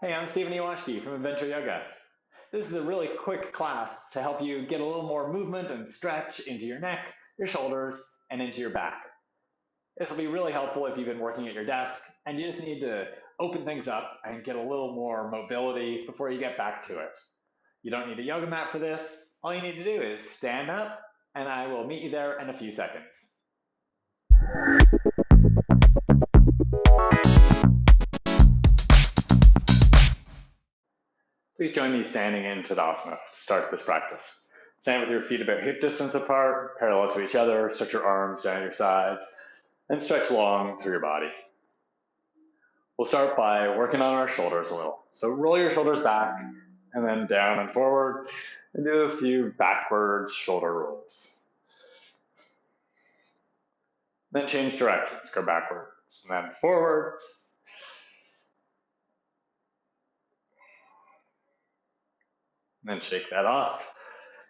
Hey, I'm Stephen Ewashkiw from Adventure Yoga. This is a really quick class to help you get a little more movement and stretch into your neck, your shoulders, and into your back. This will be really helpful if you've been working at your desk and you just need to open things up and get a little more mobility before you get back to it. You don't need a yoga mat for this. All you need to do is stand up, and I will meet you there in a few seconds. Please join me standing in Tadasana to start this practice. Stand with your feet about hip distance apart, parallel to each other. Stretch your arms down your sides, and stretch long through your body. We'll start by working on our shoulders a little. So roll your shoulders back, and then down and forward, and do a few backwards shoulder rolls. Then change directions, go backwards, and then forwards. And then shake that off.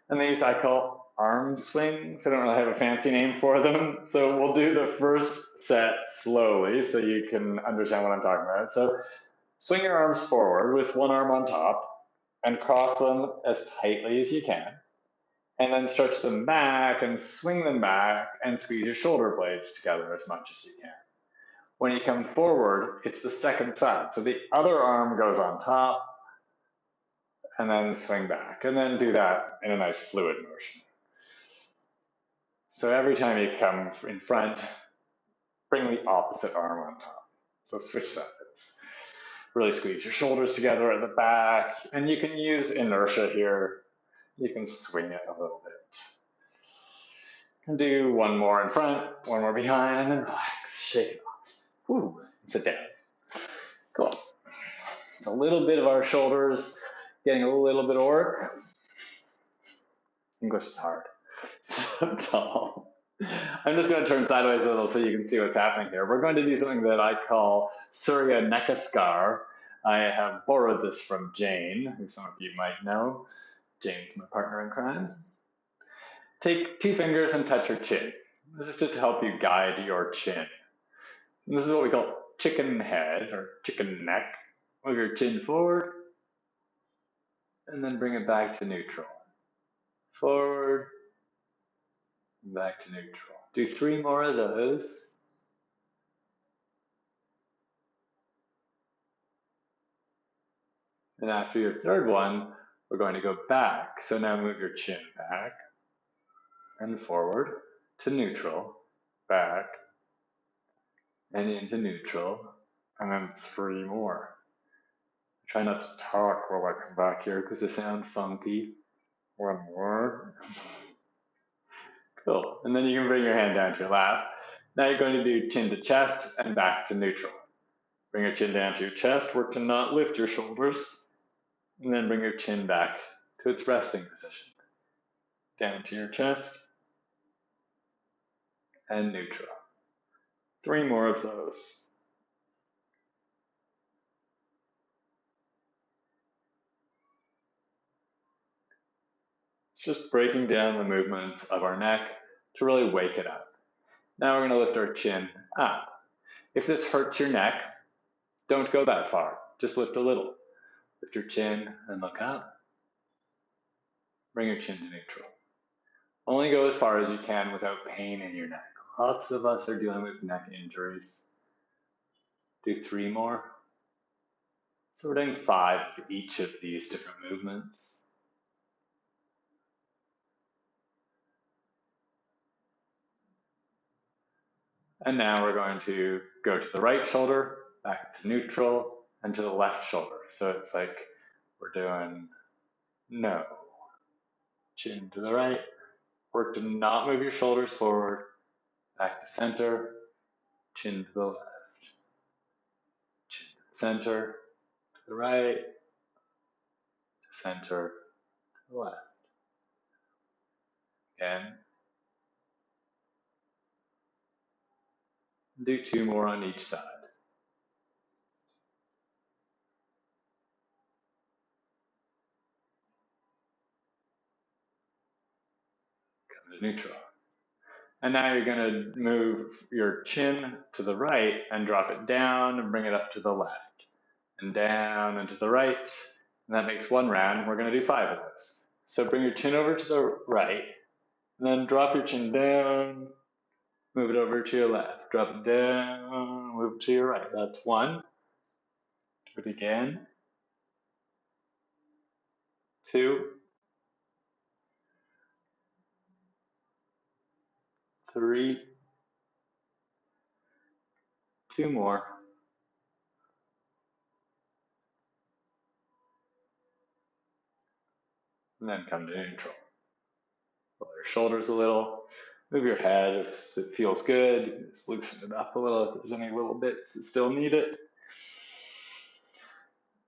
And these I call arm swings. I don't really have a fancy name for them. So we'll do the first set slowly so you can understand what I'm talking about. So swing your arms forward with one arm on top and cross them as tightly as you can. And then stretch them back and swing them back and squeeze your shoulder blades together as much as you can. When you come forward, it's the second side. So the other arm goes on top and then swing back. And then do that in a nice fluid motion. So every time you come in front, bring the opposite arm on top. So switch sides. Really squeeze your shoulders together at the back. And you can use inertia here. You can swing it a little bit. And do one more in front, one more behind, and then relax, shake it off. Woo, and sit down. Cool. It's a little bit of our shoulders getting a little bit of work. English is hard. So tall. I'm just going to turn sideways a little so you can see what's happening here. We're going to do something that I call Surya Namaskar. I have borrowed this from Jane, who some of you might know. Jane's my partner in crime. Take 2 fingers and touch your chin. This is just to help you guide your chin. And this is what we call chicken head or chicken neck. Move your chin forward and then bring it back to neutral. Forward, back to neutral. Do 3 more of those. And after your third one, we're going to go back. So now move your chin back and forward to neutral, back and into neutral, and then 3 more. Try not to talk while I come back here because they sound funky. 1 more. Cool. And then you can bring your hand down to your lap. Now you're going to do chin to chest and back to neutral. Bring your chin down to your chest. Work to not lift your shoulders. And then bring your chin back to its resting position. Down to your chest and neutral. 3 more of those. It's just breaking down the movements of our neck to really wake it up. Now we're going to lift our chin up. If this hurts your neck, don't go that far. Just lift a little. Lift your chin and look up. Bring your chin to neutral. Only go as far as you can without pain in your neck. Lots of us are dealing with neck injuries. Do 3 more. So we're doing 5 of each of these different movements. And now we're going to go to the right shoulder, back to neutral, and to the left shoulder. So it's like we're doing no. Chin to the right. Work to not move your shoulders forward. Back to center. Chin to the left. Chin to the center. To the right. To center. To the left. Again. Do 2 more on each side. Come to neutral. And now you're going to move your chin to the right and drop it down and bring it up to the left. and down and to the right. And that makes one round. We're going to do 5 of those. So bring your chin over to the right, and then drop your chin down, move it over to your left. Drop it down, move it to your right. That's 1. Do it again. 2, 3, 2 more. And then come to neutral. Roll your shoulders a little. Move your head as it feels good. Just loosen it up a little if there's any little bits that still need it.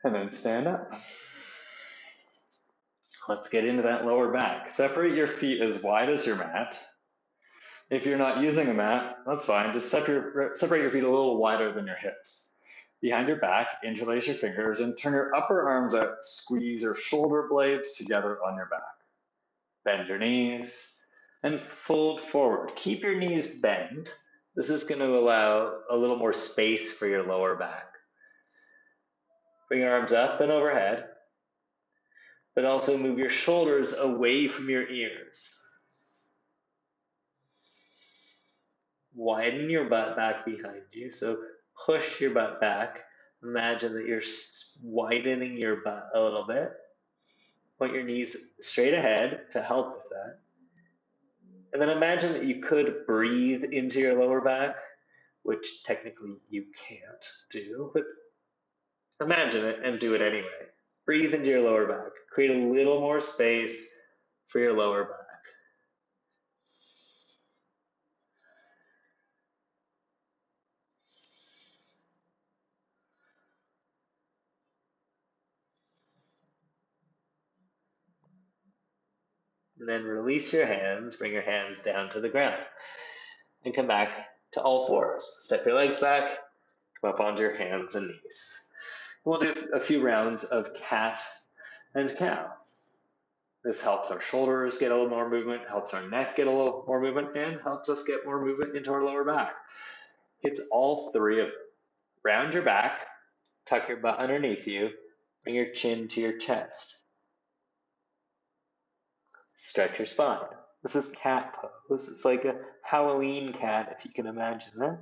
And then stand up. Let's get into that lower back. Separate your feet as wide as your mat. If you're not using a mat, that's fine. Just separate your feet a little wider than your hips. Behind your back, interlace your fingers and turn your upper arms out. Squeeze your shoulder blades together on your back. Bend your knees and fold forward. Keep your knees bent. This is going to allow a little more space for your lower back. Bring your arms up and overhead, but also move your shoulders away from your ears. Widen your butt back behind you, so push your butt back. Imagine that you're widening your butt a little bit. Point your knees straight ahead to help with that. And then imagine that you could breathe into your lower back, which technically you can't do, but imagine it and do it anyway. Breathe into your lower back. Create a little more space for your lower back. And then release your hands, bring your hands down to the ground. And come back to all fours. Step your legs back, come up onto your hands and knees. We'll do a few rounds of cat and cow. This helps our shoulders get a little more movement, helps our neck get a little more movement, and helps us get more movement into our lower back. It's all 3 of them. Round your back, tuck your butt underneath you, bring your chin to your chest. Stretch your spine. This is cat pose. It's like a Halloween cat, if you can imagine that.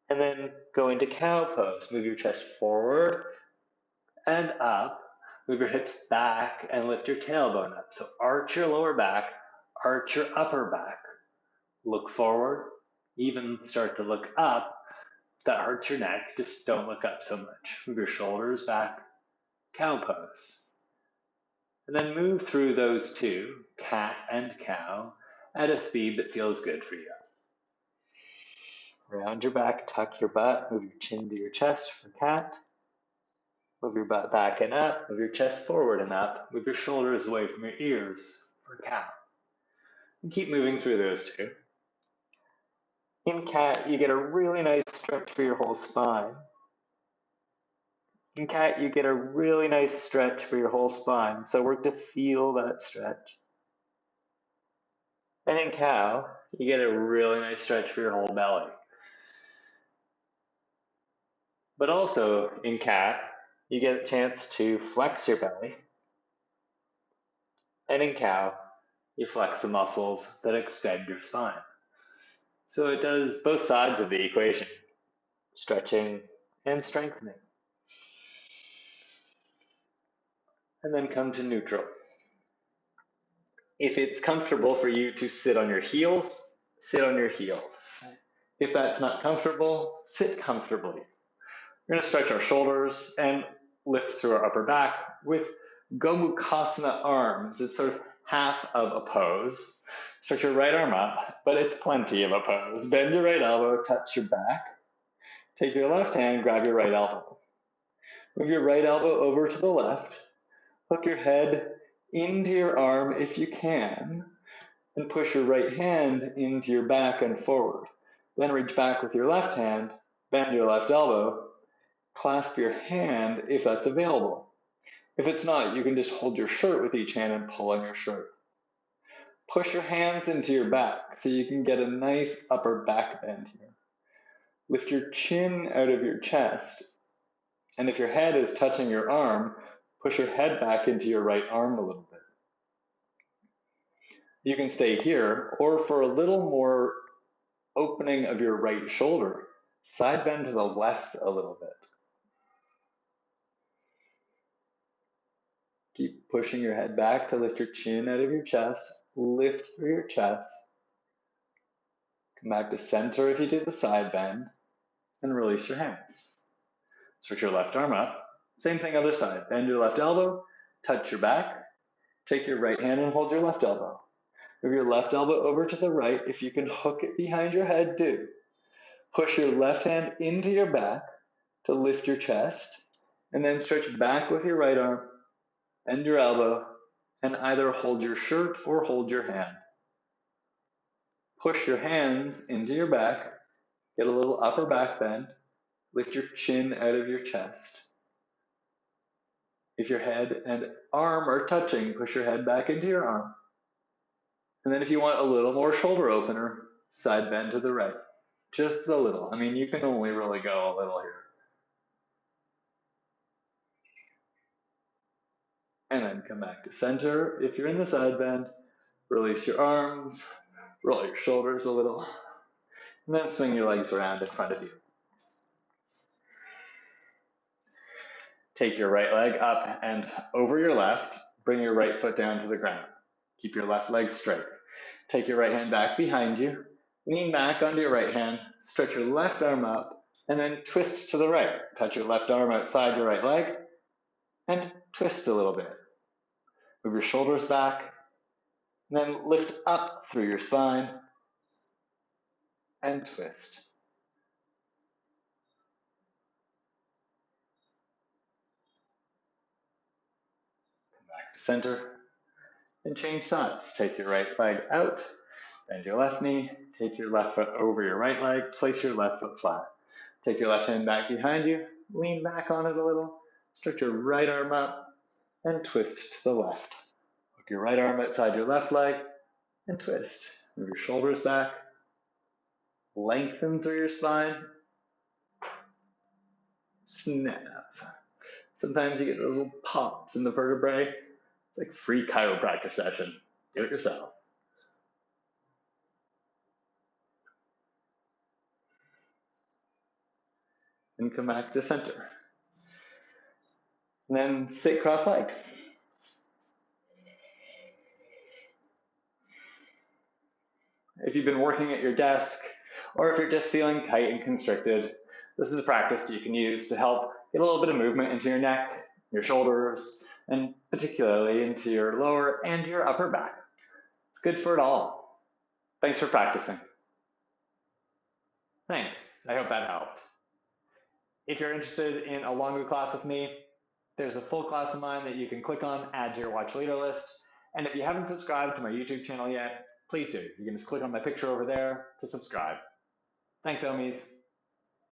And then go into cow pose. Move your chest forward and up. Move your hips back and lift your tailbone up. So arch your lower back, arch your upper back. Look forward, even start to look up. If that hurts your neck, just don't look up so much. Move your shoulders back, cow pose. And then move through those 2, cat and cow, at a speed that feels good for you. Round your back, tuck your butt, move your chin to your chest for cat. Move your butt back and up, move your chest forward and up, move your shoulders away from your ears for cow. And keep moving through those 2. In cat, you get a really nice stretch for your whole spine. In cat, you get a really nice stretch for your whole spine, so work to feel that stretch. And in cow, you get a really nice stretch for your whole belly. But also in cat, you get a chance to flex your belly. And in cow, you flex the muscles that extend your spine. So it does both sides of the equation, stretching and strengthening. And then come to neutral. If it's comfortable for you to sit on your heels, sit on your heels. If that's not comfortable, sit comfortably. We're going to stretch our shoulders and lift through our upper back with Gomukhasana arms. It's sort of half of a pose. Stretch your right arm up, but it's plenty of a pose. Bend your right elbow, touch your back. Take your left hand, grab your right elbow. Move your right elbow over to the left. Hook your head into your arm if you can, and push your right hand into your back and forward. Then reach back with your left hand, bend your left elbow, clasp your hand if that's available. If it's not, you can just hold your shirt with each hand and pull on your shirt. Push your hands into your back so you can get a nice upper back bend here. Lift your chin out of your chest, and if your head is touching your arm, push your head back into your right arm a little bit. You can stay here, or for a little more opening of your right shoulder, side bend to the left a little bit. Keep pushing your head back to lift your chin out of your chest, lift through your chest. Come back to center if you did the side bend, and release your hands. Stretch your left arm up. Same thing other side. Bend your left elbow, touch your back, take your right hand and hold your left elbow. Move your left elbow over to the right. If you can hook it behind your head, do. Push your left hand into your back to lift your chest, and then stretch back with your right arm, bend your elbow, and either hold your shirt or hold your hand. Push your hands into your back, get a little upper back bend, lift your chin out of your chest. If your head and arm are touching, push your head back into your arm. And then if you want a little more shoulder opener, side bend to the right. Just a little. I mean, you can only really go a little here. And then come back to center. If you're in the side bend, release your arms, roll your shoulders a little, and then swing your legs around in front of you. Take your right leg up and over your left, bring your right foot down to the ground. Keep your left leg straight. Take your right hand back behind you, lean back onto your right hand, stretch your left arm up, and then twist to the right. Touch your left arm outside your right leg, and twist a little bit. Move your shoulders back, and then lift up through your spine, and twist. Come back to center, and change sides. Take your right leg out, bend your left knee, take your left foot over your right leg, place your left foot flat. Take your left hand back behind you, lean back on it a little, stretch your right arm up, and twist to the left. Hook your right arm outside your left leg, and twist. Move your shoulders back, lengthen through your spine, snap. Sometimes you get those little pops in the vertebrae. It's like a free chiropractor session. Do it yourself. And come back to center. And then sit cross-legged. If you've been working at your desk, or if you're just feeling tight and constricted, this is a practice you can use to help get a little bit of movement into your neck, your shoulders, and particularly into your lower and your upper back. It's good for it all. Thanks for practicing. Thanks. I hope that helped. If you're interested in a longer class with me, there's a full class of mine that you can click on, add to your watch later list. And if you haven't subscribed to my YouTube channel yet, please do. You can just click on my picture over there to subscribe. Thanks, OMies.